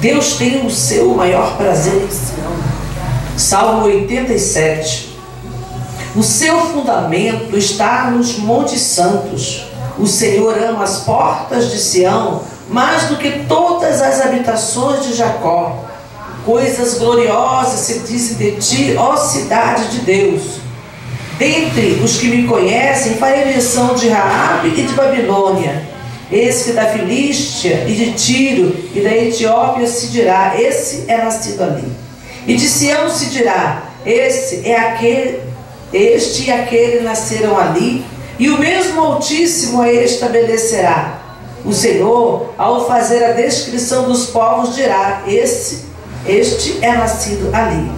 Deus tem o seu maior prazer em Sião. Salmo 87. O seu fundamento está nos montes santos. O Senhor ama as portas de Sião mais do que todas as habitações de Jacó. Coisas gloriosas se dizem de ti, ó cidade de Deus. Dentre os que me conhecem, farei menção de Raabe e de Babilônia. Eis que da Filístia e de Tiro e da Etiópia se dirá, esse é nascido ali. E de Sião se dirá, este e aquele nasceram ali, e o mesmo Altíssimo a estabelecerá. O Senhor, ao fazer a descrição dos povos, dirá, este é nascido ali.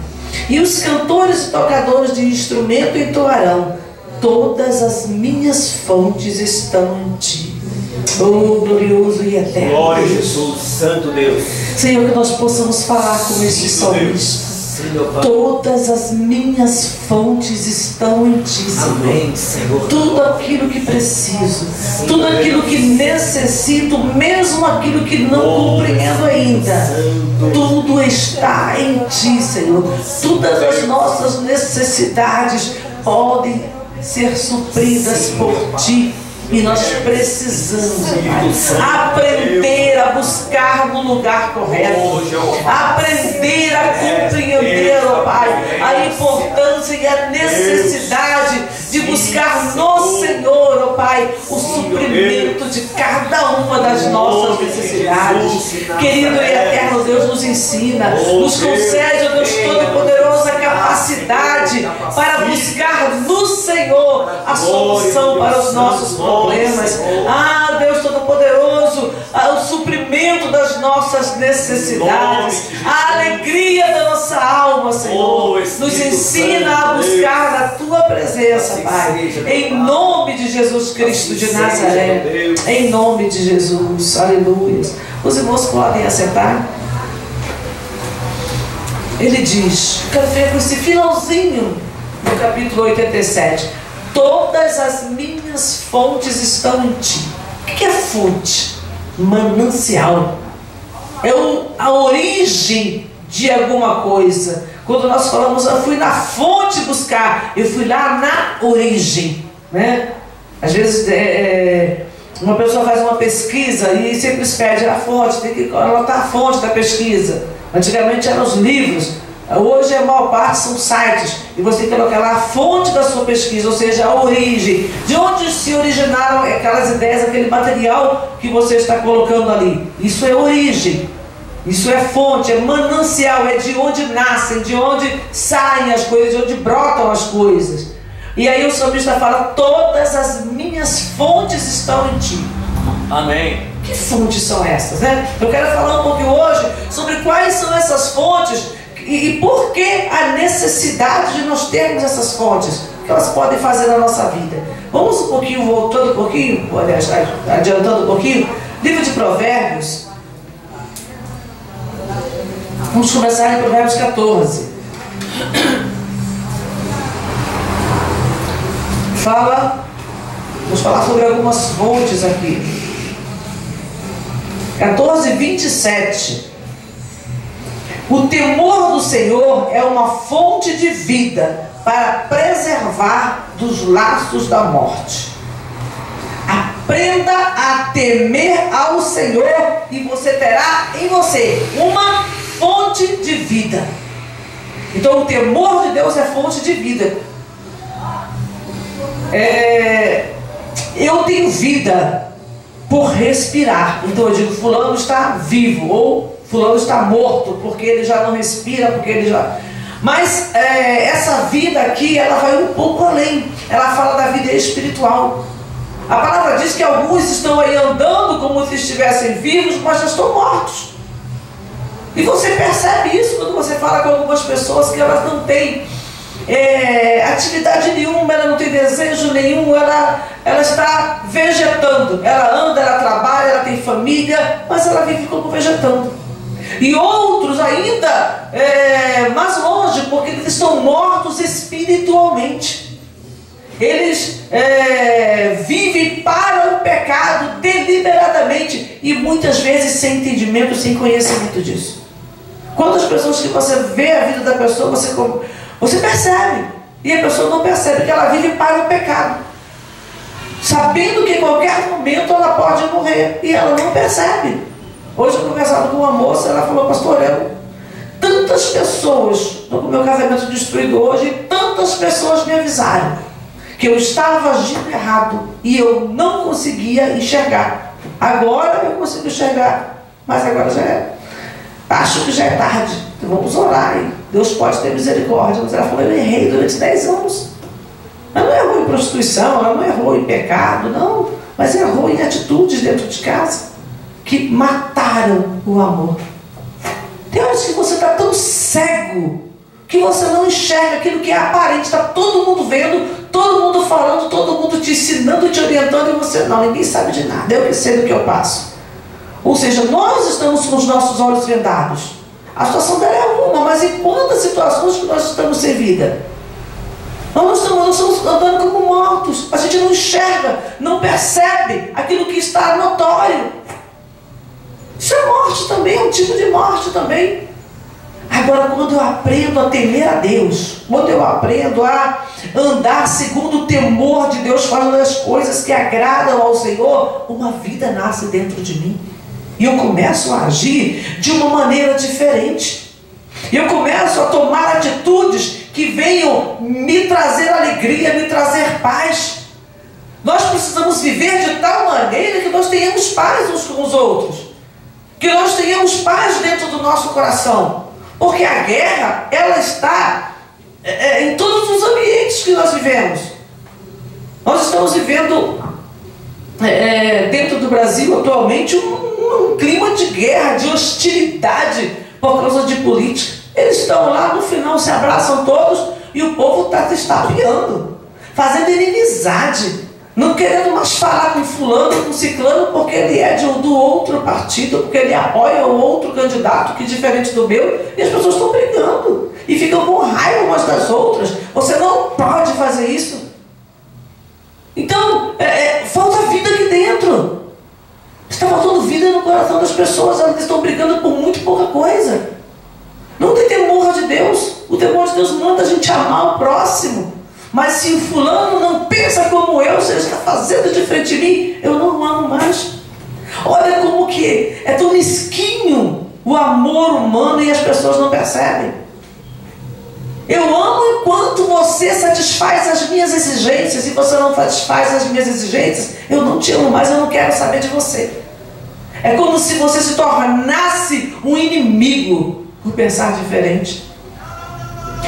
E os cantores e tocadores de instrumento entoarão, todas as minhas fontes estão em ti. Oh, glorioso e eterno glória a Deus. Jesus, Santo Deus. Senhor, que nós possamos falar com este salmista. Todas as minhas fontes estão em ti, Senhor. Amém, Senhor. Tudo aquilo que preciso, tudo aquilo que necessito, mesmo aquilo que não compreendo ainda, tudo está em ti, Senhor. Todas as nossas necessidades podem ser supridas por ti. E nós precisamos, Pai, aprender a buscar no lugar correto, aprender a compreender, ó Pai, a importância e a necessidade de buscar no Senhor, ó Pai, o suprimento de cada uma das nossas necessidades. Querido e eterno Deus, nos ensina, nos concede, ó Deus Todo-Poderoso, a capacidade para buscar no Senhor a solução para os nossos problemas. Ah, Deus Todo-Poderoso, o suprimento das nossas necessidades, a alegria da nossa alma, Senhor. Nos ensina a buscar na Tua presença, Pai, em nome de Jesus Cristo de Nazaré, em nome de Jesus, aleluia. Os irmãos podem assentar. Ele diz, quero ver com esse finalzinho do capítulo 87. Todas as minhas fontes estão em ti. O que é fonte? Manancial. É a origem de alguma coisa. Quando nós falamos, eu fui na fonte buscar, eu fui lá na origem, né? Às vezes uma pessoa faz uma pesquisa e sempre pede a fonte, tem que anotar a fonte da pesquisa. Antigamente eram os livros. Hoje a maior parte são sites e você tem que colocar lá a fonte da sua pesquisa, ou seja, a origem, de onde se originaram aquelas ideias, aquele material que você está colocando ali. Isso é origem, isso é fonte, é manancial, é de onde nascem, de onde saem as coisas, de onde brotam as coisas. E aí o salmista fala, todas as minhas fontes estão em ti. Amém. Que fontes são essas, né? Eu quero falar um pouquinho hoje sobre quais são essas fontes e por que a necessidade de nós termos essas fontes, que elas podem fazer na nossa vida. Vamos um pouquinho, voltando um pouquinho, aliás, adiantando um pouquinho, livro de Provérbios. Vamos começar em Provérbios 14. Vamos falar sobre algumas fontes aqui. 14:27. O temor do Senhor é uma fonte de vida para preservar dos laços da morte. Aprenda a temer ao Senhor e você terá em você uma fonte de vida. Então o temor de Deus é fonte de vida. Eu tenho vida por respirar. Então eu digo, fulano está vivo, ou fulano está morto, porque ele já não respira, porque ele já... Mas essa vida aqui, ela vai um pouco além. Ela fala da vida espiritual. A palavra diz que alguns estão aí andando como se estivessem vivos, mas já estão mortos. E você percebe isso quando você fala com algumas pessoas que elas não têm atividade nenhuma, ela não tem desejo nenhum, ela está vegetando. Ela anda, ela trabalha, ela tem família, mas ela vive como vegetando. E outros ainda mais longe, porque eles estão mortos espiritualmente. Eles vivem para o pecado deliberadamente e muitas vezes sem entendimento, sem conhecimento disso. Quantas pessoas que você vê a vida da pessoa, você percebe, e a pessoa não percebe que ela vive para o pecado, sabendo que em qualquer momento ela pode morrer, e ela não percebe. Hoje eu conversava com uma moça, ela falou: pastor, tantas pessoas, estou com o meu casamento destruído hoje, e tantas pessoas me avisaram que eu estava agindo errado e eu não conseguia enxergar. Agora eu consigo enxergar, mas agora já é. Acho que já é tarde, então vamos orar, hein? Deus pode ter misericórdia. Mas ela falou: eu errei durante 10 anos. Ela não errou em prostituição, ela não errou em pecado, não, mas errou em atitudes dentro de casa que mataram o amor. Tem horas que você está tão cego que você não enxerga aquilo que é aparente. Está todo mundo vendo, todo mundo falando, todo mundo te ensinando, te orientando, e você não, ninguém sabe de nada, eu que sei do que eu passo. Ou seja, nós estamos com os nossos olhos vendados. A situação dela é uma, mas em quantas situações que nós estamos sem vida? Nós estamos andando como mortos. A gente não enxerga, não percebe aquilo que está notório. Isso é morte também, é um tipo de morte também. Agora, quando eu aprendo a temer a Deus, quando eu aprendo a andar segundo o temor de Deus, fazendo as coisas que agradam ao Senhor, uma vida nasce dentro de mim. E eu começo a agir de uma maneira diferente. Eu começo a tomar atitudes que venham me trazer alegria, me trazer paz. Nós precisamos viver de tal maneira que nós tenhamos paz uns com os outros, que nós tenhamos paz dentro do nosso coração, porque a guerra, ela está em todos os ambientes que nós vivemos. Nós estamos vivendo dentro do Brasil atualmente um clima de guerra, de hostilidade por causa de política. Eles estão lá, no final se abraçam todos e o povo está se estapeando, fazendo inimizade, não querendo mais falar com fulano, com ciclano, porque ele é do outro partido, porque ele apoia o outro candidato que é diferente do meu, e as pessoas estão brigando e ficam com raiva umas das outras. Você não pode fazer isso. Então, falta vida aqui dentro. Está faltando vida no coração das pessoas. Elas estão brigando por muito pouca coisa. Não tem temor de Deus. O temor de Deus manda a gente amar o próximo. Mas se o fulano não pensa como eu, se ele está fazendo diferente de mim, eu não amo mais. Olha como que é tão mesquinho o amor humano e as pessoas não percebem. Eu amo enquanto você satisfaz as minhas exigências. Se você não satisfaz as minhas exigências, eu não te amo mais, eu não quero saber de você. É como se você se tornasse um inimigo por pensar diferente.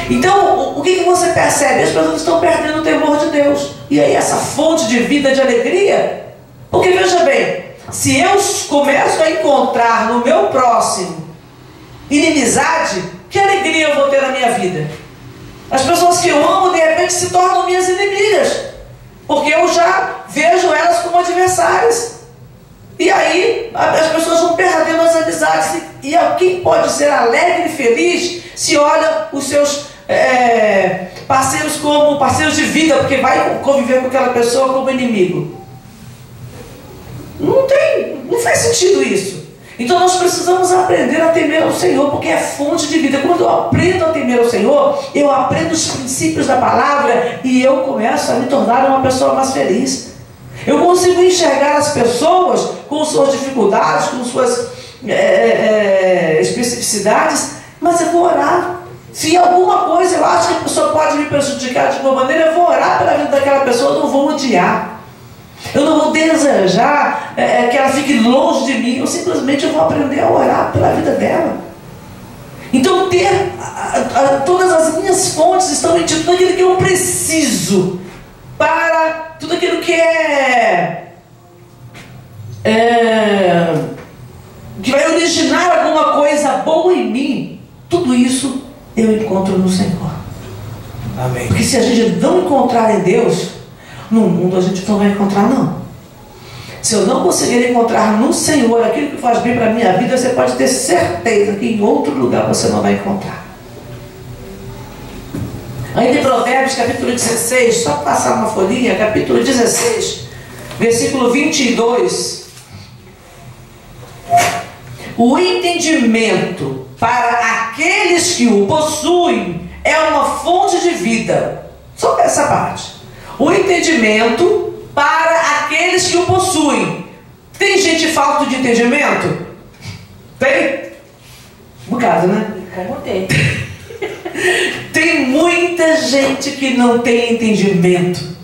Então, o que você percebe? As pessoas estão perdendo o temor de Deus. E aí essa fonte de vida, de alegria, porque veja bem, se eu começo a encontrar no meu próximo inimizade, que alegria eu vou ter na minha vida? As pessoas que eu amo, de repente, se tornam minhas inimigas, porque eu já vejo elas como adversárias. E aí as pessoas vão perdendo as amizades. E quem pode ser alegre e feliz se olha os seus parceiros como parceiros de vida, porque vai conviver com aquela pessoa como inimigo? Não faz sentido isso. Então nós precisamos aprender a temer ao Senhor, porque é fonte de vida. Quando eu aprendo a temer ao Senhor, eu aprendo os princípios da palavra e eu começo a me tornar uma pessoa mais feliz. Eu consigo enxergar as pessoas com suas dificuldades, com suas especificidades, mas eu vou orar. Se alguma coisa eu acho que a pessoa pode me prejudicar de alguma maneira, eu vou orar pela vida daquela pessoa, eu não vou odiar. Eu não vou desejar que ela fique longe de mim. Eu simplesmente vou aprender a orar pela vida dela. Então todas as minhas fontes estão em tudo aquilo que eu preciso para tudo aquilo que que vai originar alguma coisa boa em mim. Tudo isso eu encontro no Senhor. Amém. Porque se a gente não encontrar em Deus, no mundo a gente não vai encontrar, não. Se eu não conseguir encontrar no Senhor aquilo que faz bem para a minha vida, você pode ter certeza que em outro lugar você não vai encontrar. Ainda em Provérbios capítulo 16, só passar uma folhinha, capítulo 16, versículo 22. O entendimento para aqueles que o possuem é uma fonte de vida. Só essa parte. O entendimento para aqueles que o possuem. Tem gente falta de entendimento? Tem? Um bocado, né? Como tem. Tem muita gente que não tem entendimento.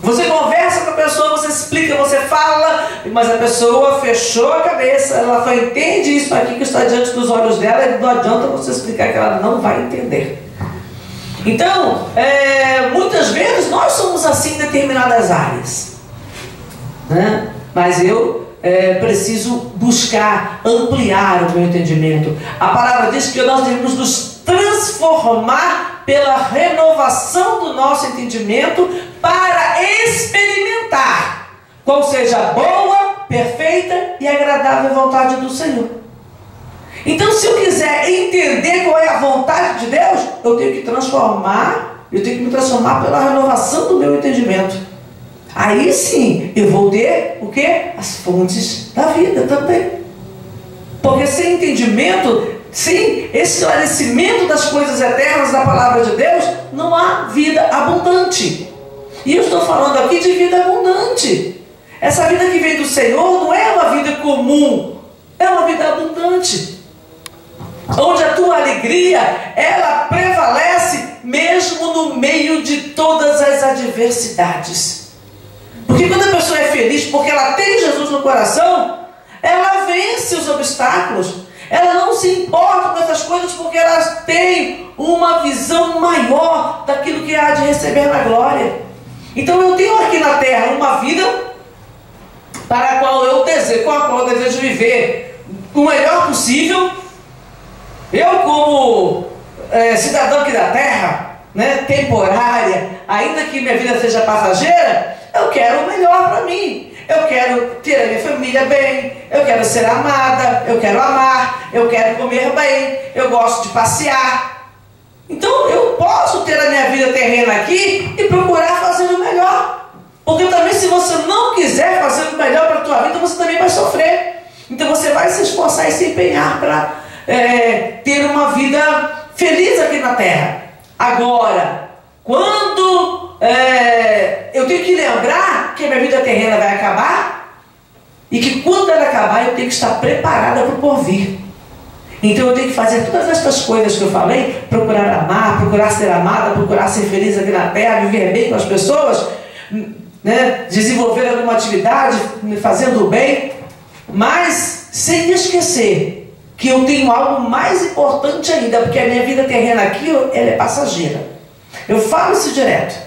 Você conversa com a pessoa, você explica, você fala, mas a pessoa fechou a cabeça, ela só entende isso aqui que está diante dos olhos dela, e não adianta você explicar que ela não vai entender. Então, muitas vezes nós somos assim em determinadas áreas, né? Mas eu preciso buscar ampliar o meu entendimento. A palavra diz que nós devemos nos transformar pela renovação do nosso entendimento para experimentar qual seja a boa, perfeita e agradável vontade do Senhor. Então, se eu quiser entender qual é a vontade de Deus, eu tenho que me transformar pela renovação do meu entendimento. Aí sim, eu vou ter o quê? As fontes da vida também. Porque sem entendimento, sem esclarecimento das coisas eternas da palavra de Deus, não há vida abundante. E eu estou falando aqui de vida abundante. Essa vida que vem do Senhor não é uma vida comum, é uma vida abundante. Onde a tua alegria, ela prevalece mesmo no meio de todas as adversidades. Porque quando a pessoa é feliz porque ela tem Jesus no coração, ela vence os obstáculos. Ela não se importa com essas coisas porque elas têm uma visão maior daquilo que há de receber na glória. Então eu tenho aqui na terra uma vida para a qual eu desejo viver o melhor possível. Eu, como cidadão aqui da terra, né, temporária, ainda que minha vida seja passageira, eu quero o melhor para mim. Eu quero ter a minha família bem, eu quero ser amada, eu quero amar, eu quero comer bem, eu gosto de passear. Então eu posso ter a minha vida terrena aqui e procurar fazer o melhor. Porque também, se você não quiser fazer o melhor para a tua vida, você também vai sofrer. Então você vai se esforçar e se empenhar para ter uma vida feliz aqui na terra. Agora, quando eu tenho que lembrar que a minha vida terrena vai acabar, e que quando ela acabar eu tenho que estar preparada para o porvir. Então eu tenho que fazer todas estas coisas que eu falei: procurar amar, procurar ser amada, procurar ser feliz aqui na terra, viver bem com as pessoas, né? Desenvolver alguma atividade, fazendo o bem, mas sem esquecer que eu tenho algo mais importante ainda, porque a minha vida terrena aqui, ela é passageira. Eu falo isso direto.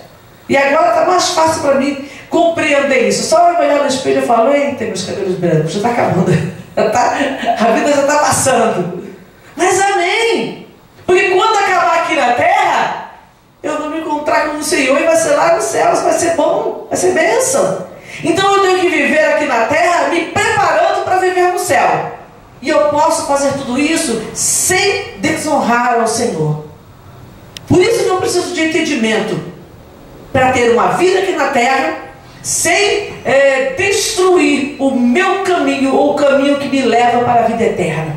E agora está mais fácil para mim compreender isso. Só eu olhar no espelho e falo: eita, meus cabelos brancos, já está acabando. A vida já está passando. Mas amém! Porque quando acabar aqui na terra, eu vou me encontrar com o Senhor e vai ser lá nos céus, vai ser bom, vai ser bênção. Então eu tenho que viver aqui na terra me preparando para viver no céu. E eu posso fazer tudo isso sem desonrar ao Senhor. Por isso que eu preciso de entendimento para ter uma vida aqui na terra, sem destruir o meu caminho, ou o caminho que me leva para a vida eterna.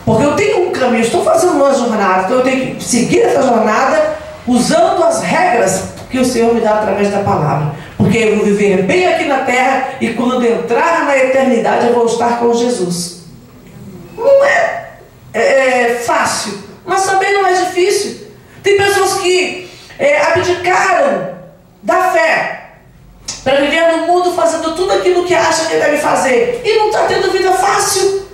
Porque eu tenho um caminho, estou fazendo uma jornada, então eu tenho que seguir essa jornada usando as regras que o Senhor me dá através da palavra. Porque eu vou viver bem aqui na terra, e quando entrar na eternidade eu vou estar com Jesus. Não é fácil, mas também não é difícil. Tem pessoas que abdicaram da fé para viver no mundo fazendo tudo aquilo que acha que deve fazer, e não está tendo vida fácil.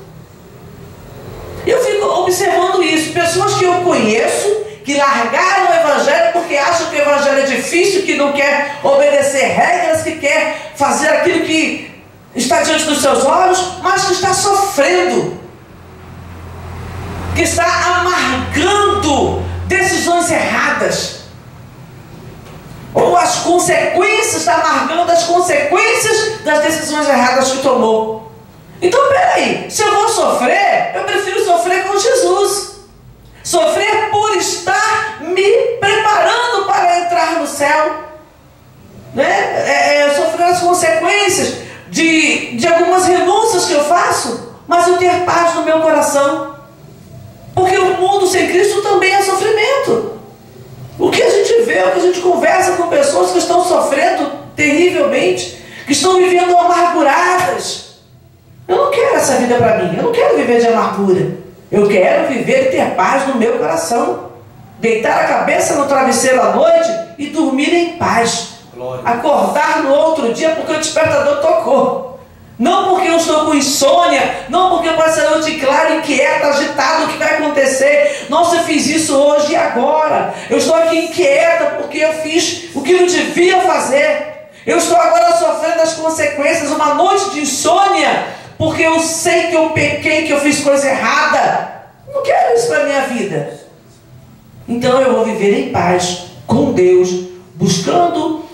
Eu fico observando isso. Pessoas que eu conheço, que largaram o evangelho porque acham que o evangelho é difícil, que não quer obedecer regras, que quer fazer aquilo que está diante dos seus olhos, mas que está sofrendo, que está amargando decisões erradas, ou as consequências, está amargando as consequências das decisões erradas que tomou. Então peraí, se eu vou sofrer, eu prefiro sofrer com Jesus. Sofrer por estar me preparando para entrar no céu, né? Sofrer as consequências de algumas renúncias que eu faço, mas eu ter paz no meu coração. Porque o mundo sem Cristo também é sofrimento. O que a gente vê, o que a gente conversa com pessoas que estão sofrendo terrivelmente, que estão vivendo amarguradas. Eu não quero essa vida para mim, eu não quero viver de amargura. Eu quero viver e ter paz no meu coração. Deitar a cabeça no travesseiro à noite e dormir em paz. Glória. Acordar no outro dia porque o despertador tocou. Não porque eu estou com insônia, não porque eu passo a noite claro, inquieto, agitado, o que vai acontecer. Nossa, eu fiz isso hoje e agora. Eu estou aqui inquieta porque eu fiz o que não devia fazer. Eu estou agora sofrendo as consequências, uma noite de insônia, porque eu sei que eu pequei, que eu fiz coisa errada. Não quero isso para a minha vida. Então eu vou viver em paz com Deus, buscando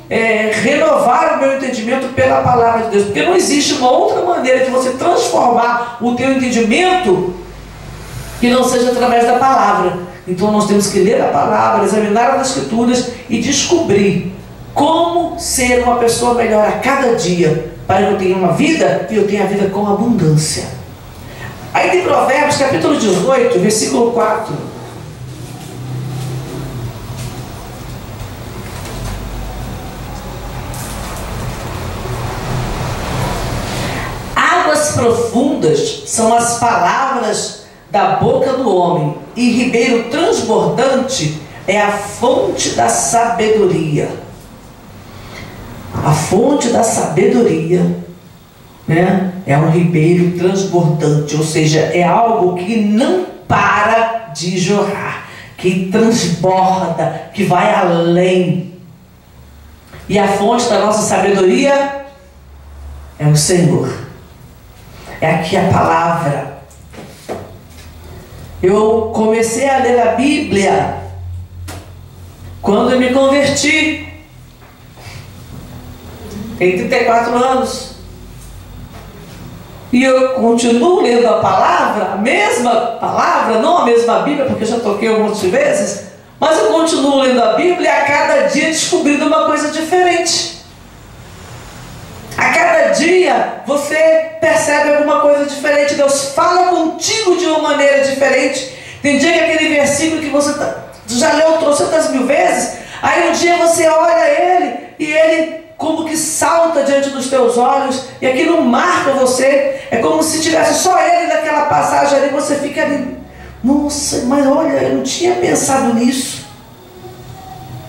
renovar o meu entendimento pela palavra de Deus, porque não existe uma outra maneira de você transformar o teu entendimento que não seja através da palavra. Então nós temos que ler a palavra, examinar as escrituras e descobrir como ser uma pessoa melhor a cada dia, para que eu tenha uma vida e eu tenha a vida com abundância. Aí tem Provérbios capítulo 18, versículo 4. Águas profundas são as palavras da boca do homem, e ribeiro transbordante é a fonte da sabedoria. A fonte da sabedoria, né, é um ribeiro transbordante, ou seja, é algo que não para de jorrar, que transborda, que vai além. E a fonte da nossa sabedoria é o Senhor. É aqui a palavra. Eu comecei a ler a Bíblia quando eu me converti. Tem 34 anos. E eu continuo lendo a palavra, a mesma palavra, não a mesma Bíblia, porque eu já toquei um monte de vezes, mas eu continuo lendo a Bíblia e a cada dia descobrindo uma coisa diferente. A cada dia você percebe alguma coisa diferente. Deus fala contigo de uma maneira diferente. Tem dia que aquele versículo que você já leu trocentas mil vezes, aí um dia você olha ele e ele como que salta diante dos teus olhos e aquilo marca você. É como se tivesse só ele naquela passagem ali, você fica ali, nossa, mas olha, eu não tinha pensado nisso.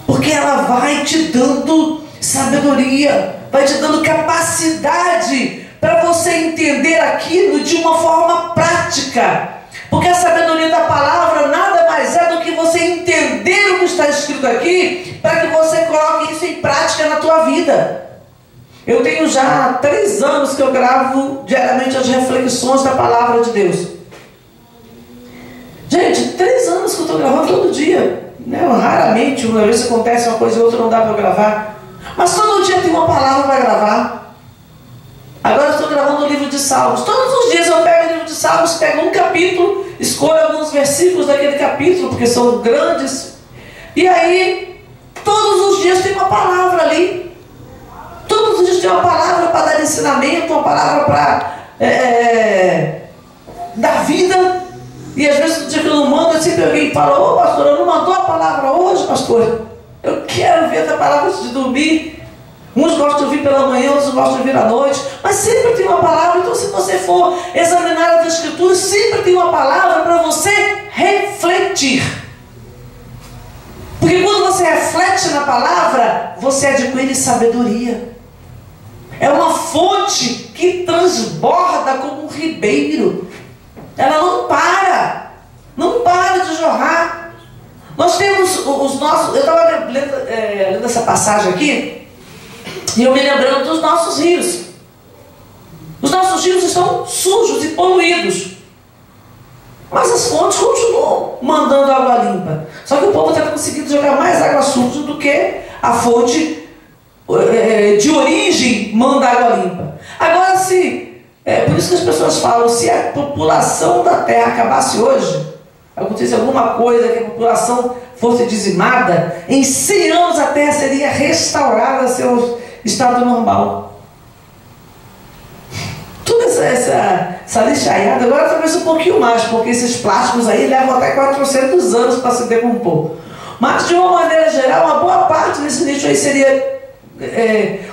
Porque ela vai te dando sabedoria, vai te dando capacidade para você entender aquilo de uma forma prática. Porque a sabedoria da palavra nada mais é do que você entender o que está escrito aqui, para que você coloque isso em prática na tua vida. Eu tenho já 3 anos que eu gravo diariamente as reflexões da palavra de Deus. Gente, 3 anos que eu estou gravando todo dia, né? Raramente, uma vez acontece uma coisa e outra não dá para gravar. Mas todo dia tem uma palavra para gravar. Agora eu estou gravando o livro de Salmos. Todos os dias eu pego o livro de Salmos, pego um capítulo, escolho alguns versículos daquele capítulo, porque são grandes. E aí, todos os dias tem uma palavra ali. Todos os dias tem uma palavra para dar ensinamento, uma palavra para dar vida. E às vezes no dia que eu não mando, sempre alguém fala: ô pastor, eu não mandou a palavra hoje, pastor. Eu quero ver essa palavra antes de dormir. Uns gostam de ouvir pela manhã, outros gostam de ouvir à noite. Mas sempre tem uma palavra. Então se você for examinar as escrituras, sempre tem uma palavra para você refletir. Porque quando você reflete na palavra, você adquire sabedoria. É uma fonte que transborda como um ribeiro. Ela não para de jorrar. Nós temos os nossos... Eu estava lendo essa passagem aqui, e eu me lembrando dos nossos rios. Os nossos rios estão sujos e poluídos, mas as fontes continuam mandando água limpa. Só que o povo está conseguindo jogar mais água suja do que a fonte de origem manda água limpa. Agora, por isso que as pessoas falam, se a população da Terra acabasse hoje, acontecesse alguma coisa, que a população fosse dizimada, em 100 anos a Terra seria restaurada a seu estado normal. Toda essa essa lixaiada, agora talvez um pouquinho mais, porque esses plásticos aí levam até 400 anos para se decompor. Mas de uma maneira geral, uma boa parte desse lixo aí seria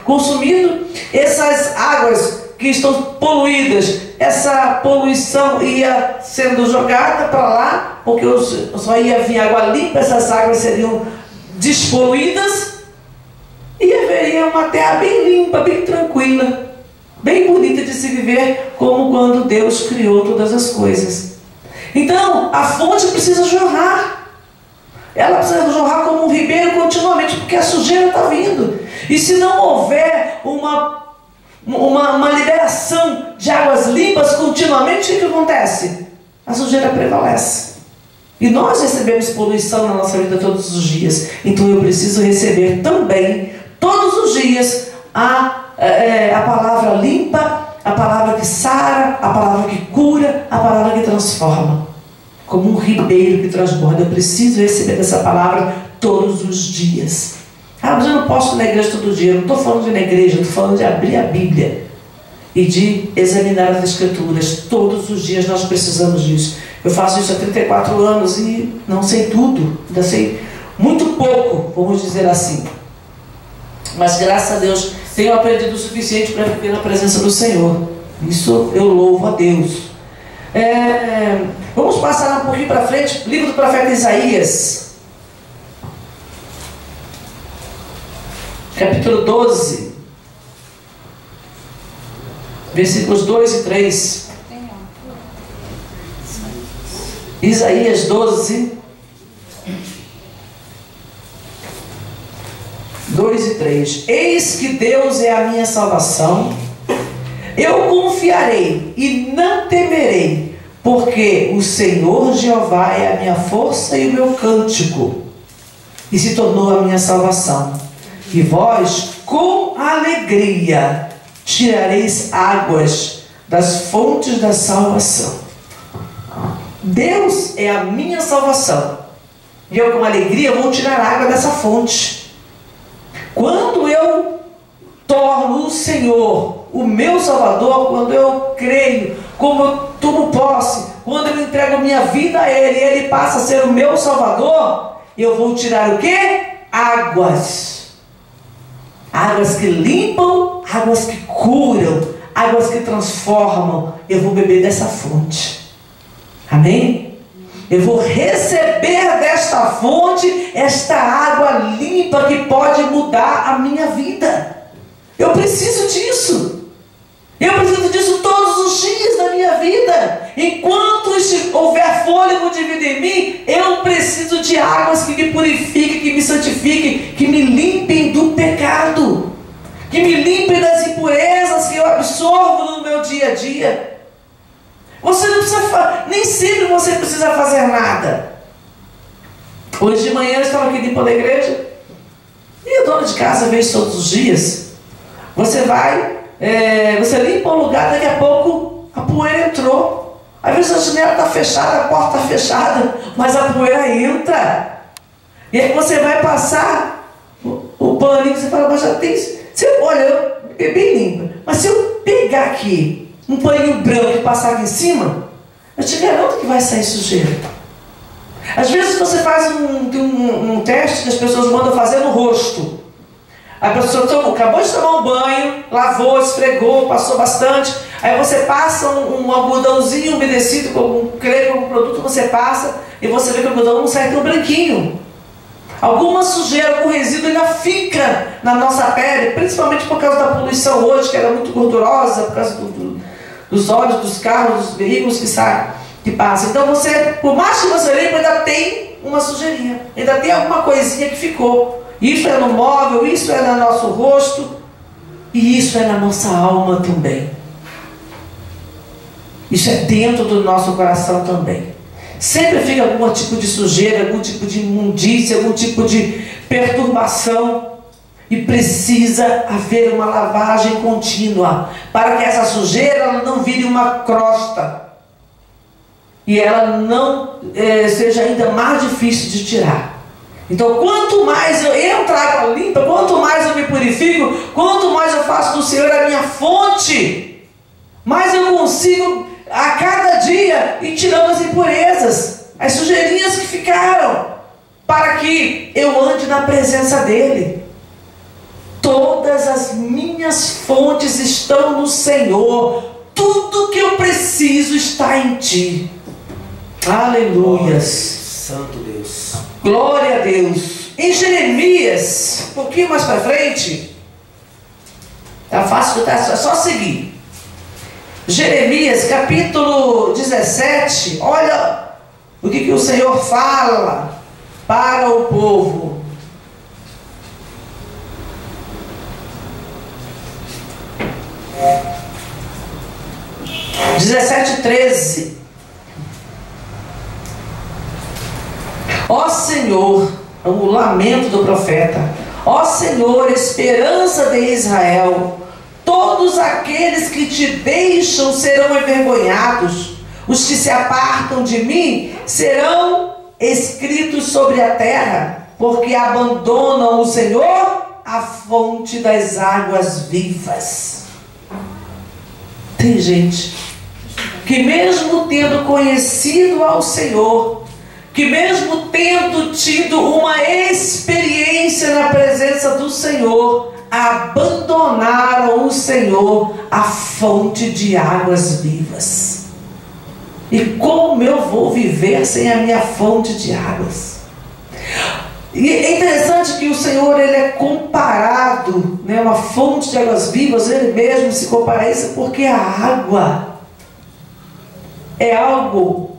consumido. Essas águas que estão poluídas, essa poluição ia sendo jogada para lá, porque só ia vir água limpa, essas águas seriam despoluídas e haveria uma terra bem limpa, bem tranquila, bem bonita de se viver, como quando Deus criou todas as coisas. Então, a fonte precisa jorrar. Ela precisa jorrar como um ribeiro continuamente, porque a sujeira está vindo. E se não houver uma liberação de águas limpas continuamente, o que acontece? A sujeira prevalece. E nós recebemos poluição na nossa vida todos os dias. Então eu preciso receber também, todos os dias, a palavra limpa, a palavra que sara, a palavra que cura, a palavra que transforma. Como um ribeiro que transborda. Eu preciso receber essa palavra todos os dias. Ah, mas eu não posso ir na igreja todo dia. Eu não estou falando de ir na igreja, eu estou falando de abrir a Bíblia e de examinar as Escrituras. Todos os dias nós precisamos disso. Eu faço isso há 34 anos e não sei tudo. Ainda sei muito pouco, vamos dizer assim. Mas graças a Deus tenho aprendido o suficiente para viver na presença do Senhor. Isso eu louvo a Deus. Vamos passar um pouquinho para frente. Livro do profeta Isaías, capítulo 12, versículos 2 e 3. Isaías 12, 2 e 3. Eis que Deus é a minha salvação, eu confiarei e não temerei, porque o Senhor Jeová é a minha força e o meu cântico, e se tornou a minha salvação. E vós, com alegria, tirareis águas das fontes da salvação. Deus é a minha salvação, e eu com alegria vou tirar água dessa fonte. Quando eu torno o Senhor o meu Salvador, quando eu creio, como eu tomo posse, quando eu entrego a minha vida a Ele, e Ele passa a ser o meu Salvador, eu vou tirar o quê? Águas. Águas que limpam, águas que curam, águas que transformam. Eu vou beber dessa fonte. Amém? Eu vou receber desta fonte, esta água limpa que pode mudar a minha vida. Eu preciso disso. Eu preciso disso todos os dias da minha vida. Enquanto houver fôlego de vida em mim, eu preciso de águas que me purifiquem, que me santifiquem, que me limpem do pecado, que me limpem das impurezas que eu absorvo no meu dia a dia. Você não precisa, nem sempre você precisa fazer nada. Hoje de manhã eu estava aqui limpando a igreja, e a dona de casa vê isso todos os dias. Você vai, você limpa um lugar, daqui a pouco a poeira entrou. Às vezes a janela está fechada, a porta está fechada, mas a poeira entra. E aí você vai passar o paninho, você fala, mas já tem. Olha, é bem limpa. Mas se eu pegar aqui um paninho branco e passar aqui em cima, eu te garanto que vai sair sujeira. Às vezes você faz um teste que as pessoas mandam fazer no rosto. A pessoa acabou de tomar um banho, lavou, esfregou, passou bastante. Aí você passa um algodãozinho umedecido com um creme, com um produto, você passa e você vê que o algodão não sai tão branquinho. Alguma sujeira, algum resíduo ainda fica na nossa pele, principalmente por causa da poluição hoje, que era muito gordurosa, por causa dos óleos dos carros, dos veículos que passam. Então você, por mais que você limpe, ainda tem uma sujeirinha, ainda tem alguma coisinha que ficou. Isso é no móvel, isso é no nosso rosto, e isso é na nossa alma também. Isso é dentro do nosso coração também. Sempre fica algum tipo de sujeira, algum tipo de imundícia, algum tipo de perturbação. E precisa haver uma lavagem contínua, para que essa sujeira ela não vire uma crosta. E ela não seja ainda mais difícil de tirar. Então, quanto mais eu trago água limpa, quanto mais eu me purifico, quanto mais eu faço do Senhor a minha fonte, mais eu consigo a cada dia ir tirando as impurezas, as sujeirinhas que ficaram, para que eu ande na presença dEle. Todas as minhas fontes estão no Senhor. Tudo que eu preciso está em Ti. Aleluias. Santo Deus. Glória a Deus. Em Jeremias, um pouquinho mais para frente, tá fácil, tá? É só seguir. Jeremias, capítulo 17. Olha o que o Senhor fala para o povo. É. 17:13. Ó Senhor, o lamento do profeta. Ó Senhor, esperança de Israel, todos aqueles que te deixam serão envergonhados. Os que se apartam de mim serão escritos sobre a terra, porque abandonam o Senhor, a fonte das águas vivas. Tem gente que mesmo tendo conhecido ao Senhor, que mesmo tendo tido uma experiência na presença do Senhor, abandonaram o Senhor, a fonte de águas vivas. E como eu vou viver sem a minha fonte de águas? E é interessante que o Senhor, Ele é comparado, né, uma fonte de águas vivas, Ele mesmo se compara a isso, porque a água é algo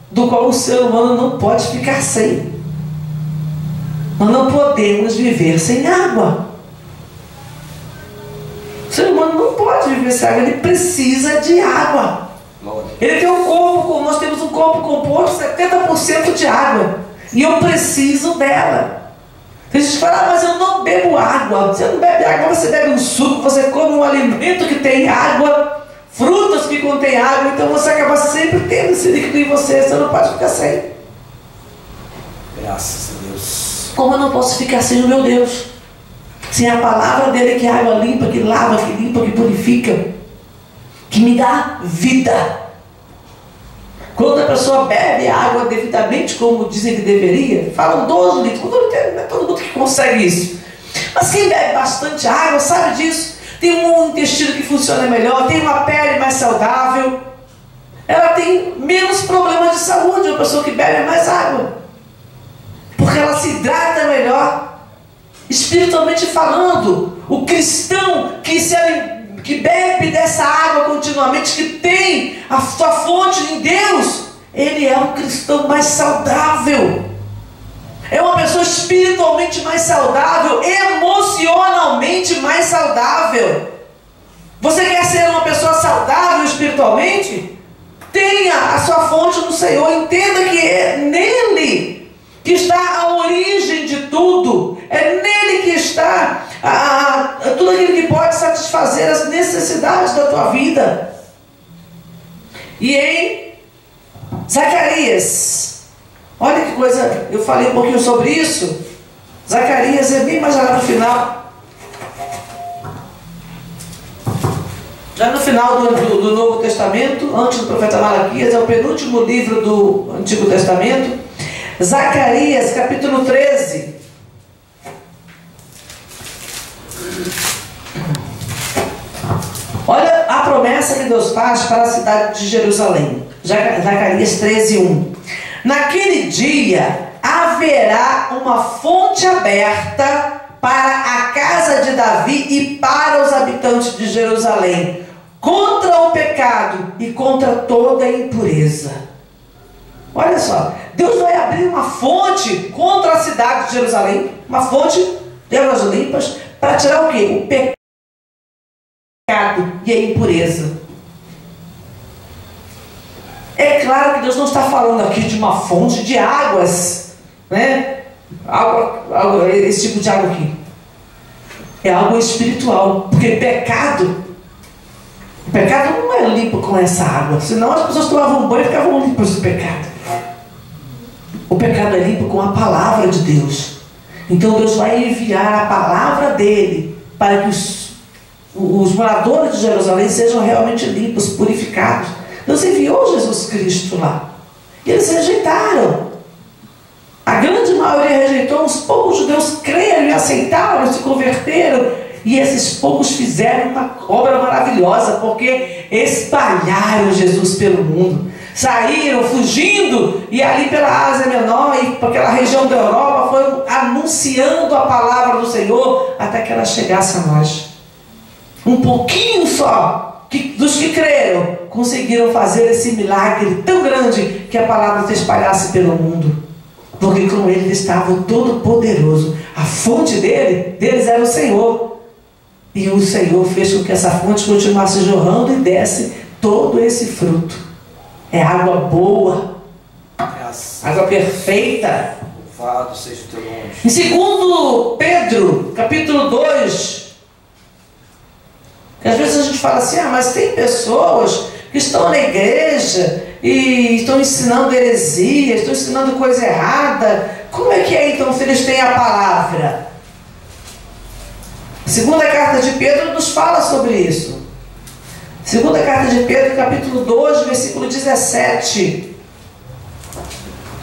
do qual o ser humano não pode ficar sem. Nós não podemos viver sem água. O ser humano não pode viver sem água, ele precisa de água. Ele tem um corpo, nós temos um corpo composto 70% de água, e eu preciso dela. Tem gente que fala, mas eu não bebo água. Você não bebe água, você bebe um suco, você come um alimento que tem água, frutas que contêm água, então você acaba sempre tendo esse líquido em você, você não pode ficar sem. Graças a Deus. Como eu não posso ficar sem o meu Deus? Sem a palavra dele, que é água limpa, que lava, que limpa, que purifica, que me dá vida. Quando a pessoa bebe água devidamente, como dizem que deveria, falam 12 litros, não é todo mundo que consegue isso. Mas quem bebe bastante água sabe disso. Tem um intestino que funciona melhor, tem uma pele mais saudável, ela tem menos problemas de saúde, uma pessoa que bebe mais água, porque ela se hidrata melhor. Espiritualmente falando, o cristão que bebe dessa água continuamente, que tem a sua fonte em Deus, ele é um cristão mais saudável, é uma pessoa espiritualmente mais saudável, emocionalmente mais saudável. Você quer ser uma pessoa saudável espiritualmente? Tenha a sua fonte no Senhor, entenda que é nele que está a origem de tudo, é nele que está tudo aquilo que pode satisfazer as necessidades da tua vida. E em Zacarias, olha que coisa, eu falei um pouquinho sobre isso. Zacarias é bem mais lá no final, já no final do Novo Testamento, antes do profeta Malaquias, é o penúltimo livro do Antigo Testamento. Zacarias, capítulo 13. Olha a promessa que Deus faz para a cidade de Jerusalém. Zacarias 13:1. Naquele dia haverá uma fonte aberta para a casa de Davi e para os habitantes de Jerusalém, contra o pecado e contra toda a impureza. Olha só, Deus vai abrir uma fonte contra a cidade de Jerusalém, uma fonte de águas limpas, para tirar o quê? O pecado e a impureza. É claro que Deus não está falando aqui de uma fonte de águas, né? Esse tipo de água aqui. É algo espiritual, porque o pecado não é limpo com essa água, senão as pessoas tomavam banho e ficavam limpas do pecado. O pecado é limpo com a palavra de Deus. Então Deus vai enviar a palavra dele para que os moradores de Jerusalém sejam realmente limpos, purificados. Deus enviou Jesus Cristo lá. E eles rejeitaram. A grande maioria rejeitou, uns poucos judeus creram e aceitaram, se converteram. E esses poucos fizeram uma obra maravilhosa, porque espalharam Jesus pelo mundo. Saíram fugindo e ali pela Ásia Menor e por aquela região da Europa foram anunciando a palavra do Senhor até que ela chegasse a nós. Um pouquinho só dos que creram conseguiram fazer esse milagre tão grande que a palavra se espalhasse pelo mundo. Porque com ele estava o Todo-Poderoso. A fonte deles era o Senhor. E o Senhor fez com que essa fonte continuasse jorrando e desse todo esse fruto. É água boa, água perfeita. Louvado seja o teu nome. Em 2 Pedro, capítulo 2, que às vezes a gente fala assim, mas tem pessoas que estão na igreja e estão ensinando heresia, estão ensinando coisa errada. Como é que é então se eles têm a palavra? A segunda carta de Pedro nos fala sobre isso. Segunda carta de Pedro, capítulo 2, versículo 17.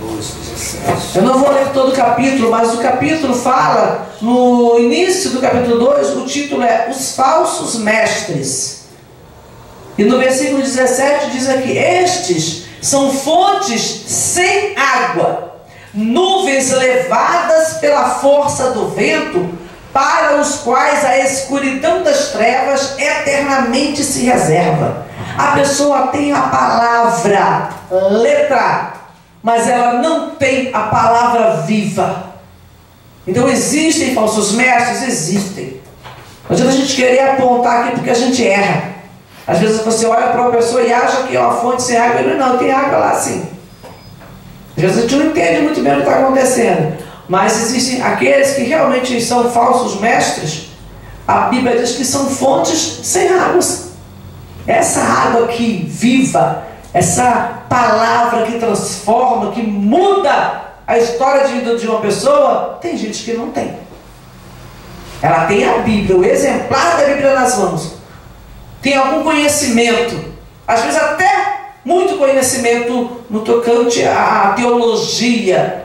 2:17. Eu não vou ler todo o capítulo, mas o capítulo fala, no início do capítulo 2, o título é Os Falsos Mestres. E no versículo 17 diz aqui, estes são fontes sem água, nuvens levadas pela força do vento, para os quais a escuridão das trevas eternamente se reserva. A pessoa tem a palavra, letra, mas ela não tem a palavra viva. Então existem falsos mestres? Existem. Não adianta a gente querer apontar aqui porque a gente erra. Às vezes você olha para uma pessoa e acha que é uma fonte sem água, e não, tem água lá sim. Às vezes a gente não entende muito bem o que está acontecendo. Mas existem aqueles que realmente são falsos mestres. A Bíblia diz que são fontes sem águas. Essa água aqui, viva, essa palavra que transforma, que muda a história de vida de uma pessoa, tem gente que não tem. Ela tem a Bíblia, o exemplar da Bíblia nas mãos. Tem algum conhecimento, às vezes até muito conhecimento no tocante à teologia,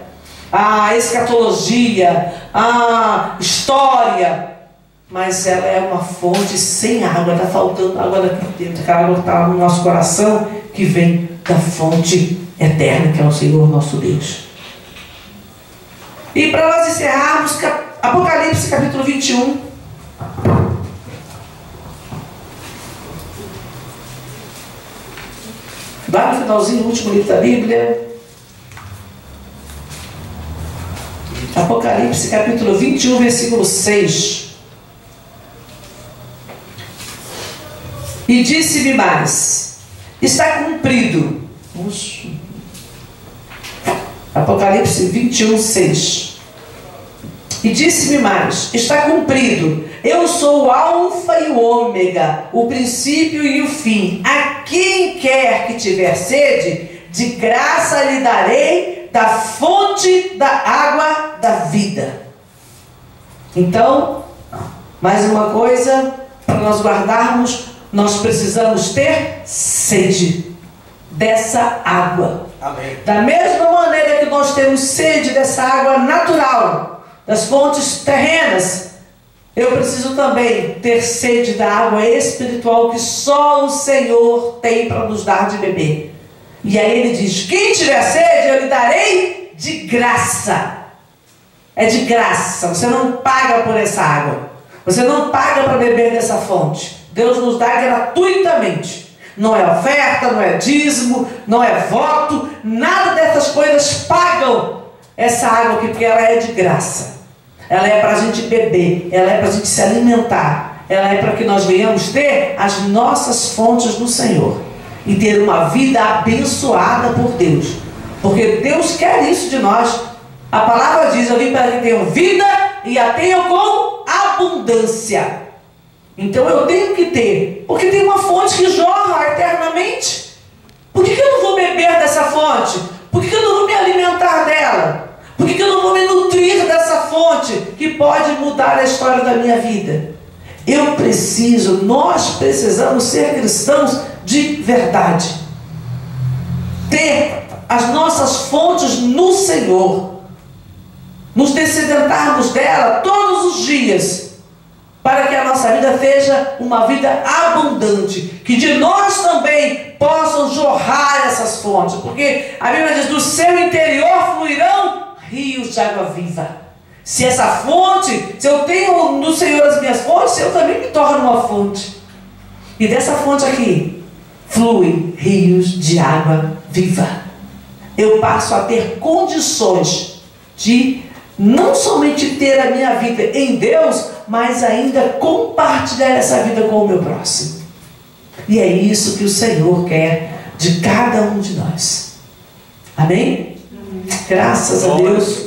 a escatologia, a história, mas ela é uma fonte sem água. Está faltando água daqui dentro. Aquela água está no nosso coração, que vem da fonte eterna, que é o Senhor nosso Deus. E para nós encerrarmos, Apocalipse capítulo 21. Lá no finalzinho, o último livro da Bíblia. Apocalipse capítulo 21, versículo 6. E disse-me mais, está cumprido. Apocalipse 21, 6. E disse-me mais, está cumprido. Eu sou o alfa e o ômega, o princípio e o fim. A quem quer que tiver sede, de graça lhe darei da fonte da água da vida. Então, mais uma coisa, para nós guardarmos, nós precisamos ter sede dessa água. Amém. Da mesma maneira que nós temos sede dessa água natural, das fontes terrenas, eu preciso também ter sede da água espiritual que só o Senhor tem para nos dar de beber. E aí ele diz, quem tiver sede, eu lhe darei de graça. É de graça, você não paga por essa água. Você não paga para beber dessa fonte. Deus nos dá gratuitamente. Não é oferta, não é dízimo, não é voto, nada dessas coisas pagam essa água aqui, porque ela é de graça. Ela é para a gente beber, ela é para a gente se alimentar, ela é para que nós venhamos ter as nossas fontes no Senhor e ter uma vida abençoada por Deus, porque Deus quer isso de nós. A palavra diz, eu vim para que tenham vida e a tenham com abundância. Então eu tenho que ter, porque tem uma fonte que jorra eternamente. Por que eu não vou beber dessa fonte? Por que eu não vou me alimentar dela? Por que eu não vou me nutrir dessa fonte que pode mudar a história da minha vida? Nós precisamos ser cristãos de verdade. Ter as nossas fontes no Senhor. Nos dessedentarmos dela todos os dias, para que a nossa vida seja uma vida abundante, que de nós também possam jorrar essas fontes, porque a Bíblia diz: do seu interior fluirão rios de água viva. Se essa fonte, se eu tenho no Senhor as minhas fontes, eu também me torno uma fonte, e dessa fonte aqui flui rios de água viva. Eu passo a ter condições de não somente ter a minha vida em Deus, mas ainda compartilhar essa vida com o meu próximo. E é isso que o Senhor quer de cada um de nós. Amém? Graças a Deus.